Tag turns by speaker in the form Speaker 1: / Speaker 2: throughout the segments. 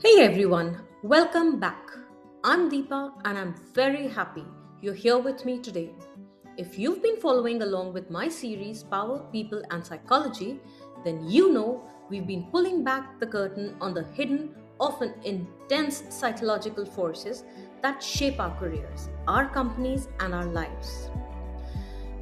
Speaker 1: Hey everyone, welcome back. I'm Deepa and I'm very happy you're here with me today. If you've been following along with my series Power, People and Psychology, then you know we've been pulling back the curtain on the hidden, often intense psychological forces that shape our careers, our companies, and our lives.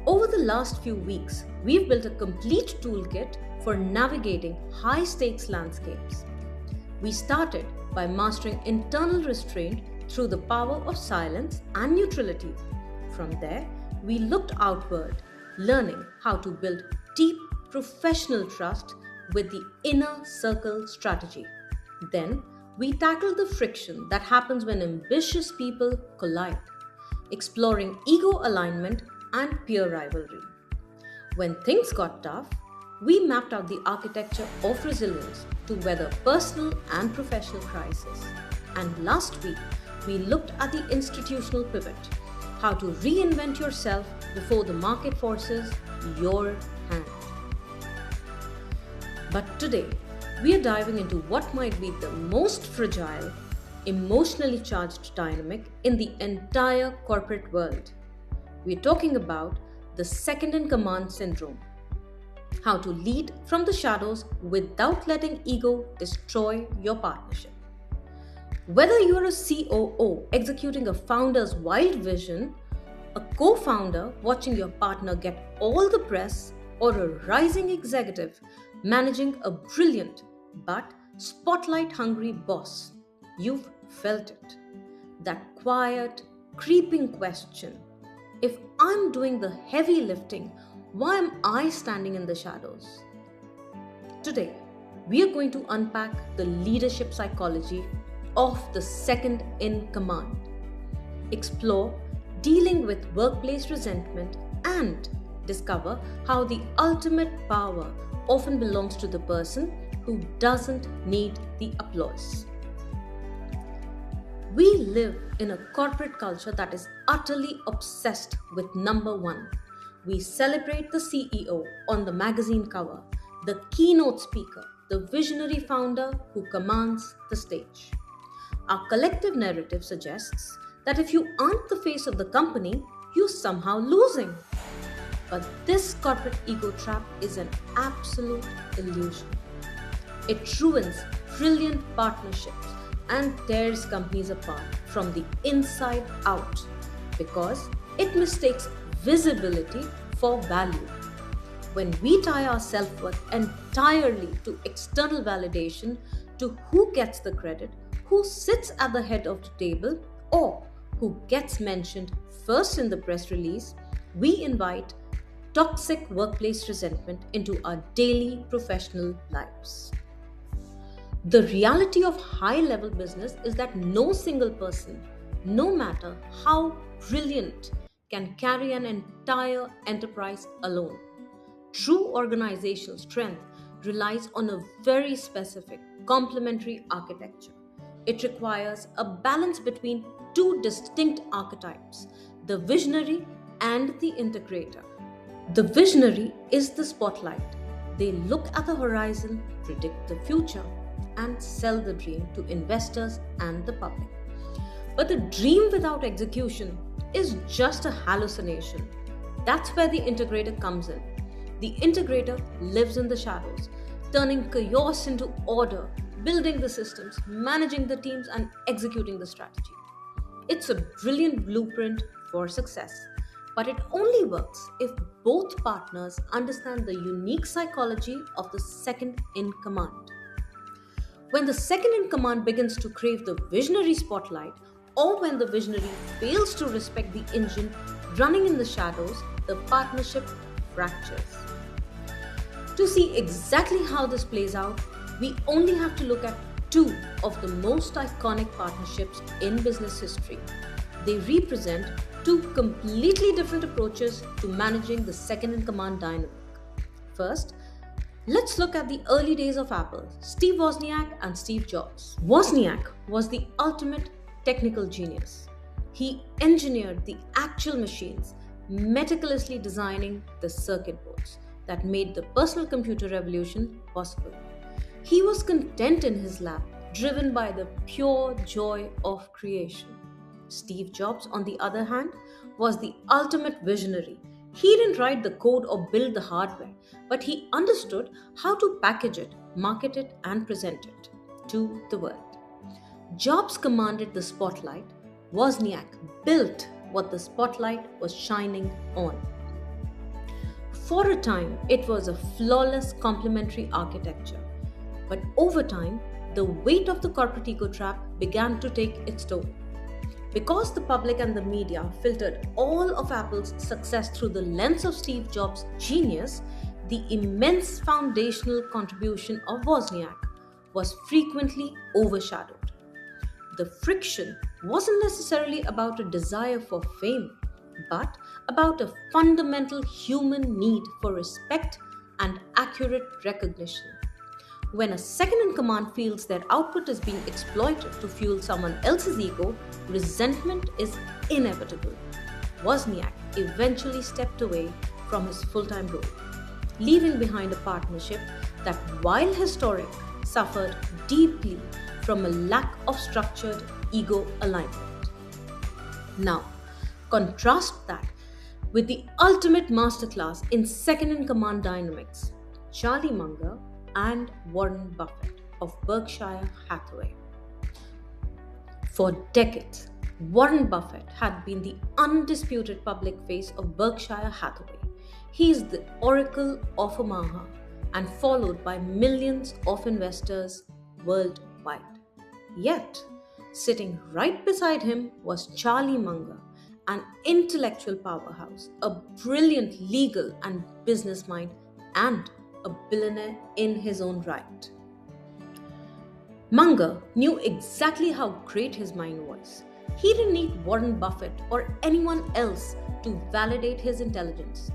Speaker 1: Over the last few weeks, we've built a complete toolkit for navigating high stakes landscapes. We started by mastering internal restraint through the power of silence and neutrality. From there, we looked outward, learning how to build deep professional trust with the inner circle strategy. Then, we tackled the friction that happens when ambitious people collide, exploring ego alignment and peer rivalry. When things got tough, we mapped out the architecture of resilience to weather personal and professional crises. And last week, we looked at the institutional pivot, how to reinvent yourself before the market forces your hand. But today, we are diving into what might be the most fragile, emotionally charged dynamic in the entire corporate world. We're talking about the second in command syndrome. How to lead from the shadows without letting ego destroy your partnership. Whether you're a COO executing a founder's wild vision, a co founder watching your partner get all the press, or a rising executive managing a brilliant but spotlight hungry boss, you've felt it. That quiet, creeping question: if I'm doing the heavy lifting, why am I standing in the shadows? Today, we are going to unpack the leadership psychology of the second in command, explore dealing with workplace resentment, and discover how the ultimate power often belongs to the person who doesn't need the applause. We live in a corporate culture that is utterly obsessed with number one. We celebrate the CEO on the magazine cover, the keynote speaker, the visionary founder who commands the stage. Our collective narrative suggests that if you aren't the face of the company, you're somehow losing. But this corporate ego trap is an absolute illusion. It ruins brilliant partnerships and tears companies apart from the inside out because it mistakes visibility for value. When we tie our self worth entirely to external validation, to who gets the credit, who sits at the head of the table, or who gets mentioned first in the press release, we invite toxic workplace resentment into our daily professional lives. The reality of high level business is that no single person, no matter how brilliant, can carry an entire enterprise alone. True organizational strength relies on a very specific complementary architecture. It requires a balance between two distinct archetypes: the visionary and the integrator. The visionary is the spotlight. They look at the horizon, predict the future, and sell the dream to investors and the public. But the dream without execution is just a hallucination. That's where the integrator comes in. The integrator lives in the shadows, turning chaos into order, building the systems, managing the teams, and executing the strategy. It's a brilliant blueprint for success, but it only works if both partners understand the unique psychology of the second in command. When the second in command begins to crave the visionary spotlight, or when the visionary fails to respect the engine running in the shadows, the partnership fractures. To see exactly how this plays out, we only have to look at two of the most iconic partnerships in business history. They represent two completely different approaches to managing the second in command dynamic. First, let's look at the early days of Apple, Steve Wozniak and Steve Jobs. Wozniak was the ultimate technical genius. He engineered the actual machines, meticulously designing the circuit boards that made the personal computer revolution possible. He was content in his lab, driven by the pure joy of creation. Steve Jobs, on the other hand, was the ultimate visionary. He didn't write the code or build the hardware, but he understood how to package it, market it, and present it to the world. Jobs commanded the spotlight. Wozniak built what the spotlight was shining on. For a time, it was a flawless complementary architecture. But over time, the weight of the corporate ego trap began to take its toll. Because the public and the media filtered all of Apple's success through the lens of Steve Jobs' genius, the immense foundational contribution of Wozniak was frequently overshadowed. The friction wasn't necessarily about a desire for fame, but about a fundamental human need for respect and accurate recognition. When a second in command feels their output is being exploited to fuel someone else's ego, resentment is inevitable. Wozniak eventually stepped away from his full time role, leaving behind a partnership that, while historic, suffered deeply from a lack of structured ego alignment. Now, contrast that with the ultimate masterclass in second in command dynamics, Charlie Munger and Warren Buffett of Berkshire Hathaway. For decades, Warren Buffett had been the undisputed public face of Berkshire Hathaway. He is the oracle of Omaha and followed by millions of investors worldwide. Yet, sitting right beside him was Charlie Munger, an intellectual powerhouse, a brilliant legal and business mind, and a billionaire in his own right. Munger knew exactly how great his mind was. He didn't need Warren Buffett or anyone else to validate his intelligence.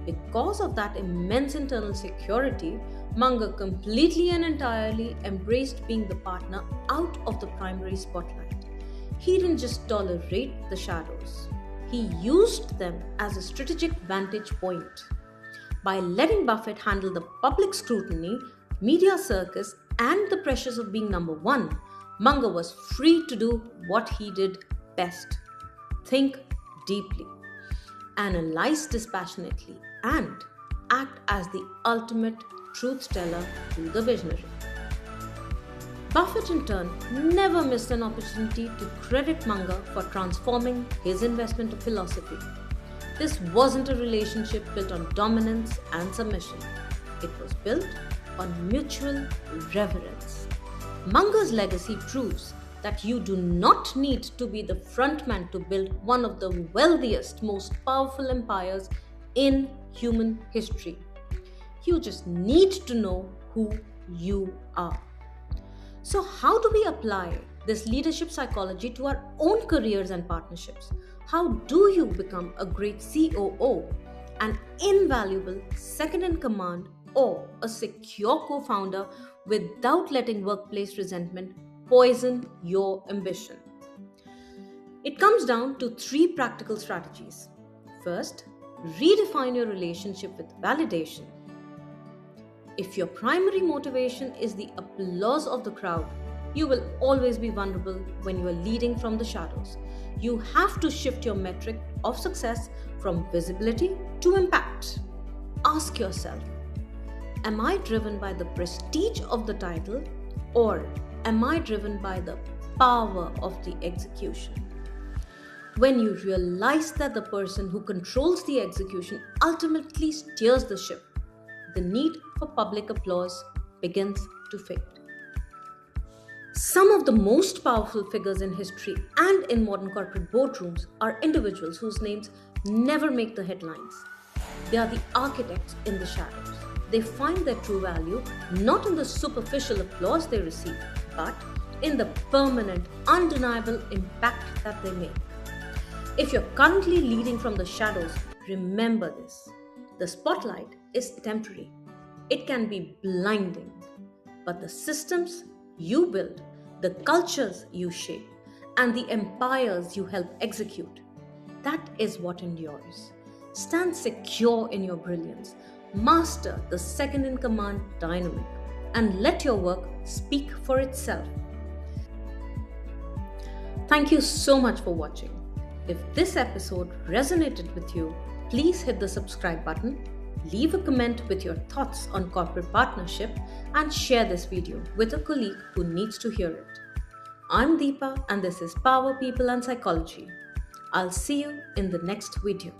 Speaker 1: Because of that immense internal security, Munger completely and entirely embraced being the partner out of the primary spotlight. He didn't just tolerate the shadows, he used them as a strategic vantage point. By letting Buffett handle the public scrutiny, media circus, and the pressures of being number one, Munger was free to do what he did best: think deeply, analyze dispassionately, and act as the ultimate truth teller to the visionary. Buffett, in turn, never missed an opportunity to credit Munger for transforming his investment philosophy. This wasn't a relationship built on dominance and submission. It was built on mutual reverence. Munger's legacy proves that you do not need to be the frontman to build one of the wealthiest, most powerful empires in human history. You just need to know who you are. So, how do we apply this leadership psychology to our own careers and partnerships? How do you become a great COO, an invaluable second in command, or a secure co founder without letting workplace resentment poison your ambition? It comes down to three practical strategies. First, redefine your relationship with validation. If your primary motivation is the applause of the crowd, you will always be vulnerable when you are leading from the shadows. You have to shift your metric of success from visibility to impact. Ask yourself, am I driven by the prestige of the title, or am I driven by the power of the execution? When you realize that the person who controls the execution ultimately steers the ship, the need for public applause begins to fade. Some of the most powerful figures in history and in modern corporate boardrooms are individuals whose names never make the headlines. They are the architects in the shadows. They find their true value not in the superficial applause they receive, but in the permanent, undeniable impact that they make. If you're currently leading from the shadows, remember this: the spotlight is temporary. It can be blinding, but the systems you build, the cultures you shape, and the empires you help execute, that is what endures. Stand secure in your brilliance, master the second in command dynamic, and let your work speak for itself. Thank you so much for watching. If this episode resonated with you, please hit the subscribe button, leave a comment with your thoughts on corporate partnership, and share this video with a colleague who needs to hear it. I'm Deepa, and this is Power, People, and Psychology. I'll see you in the next video.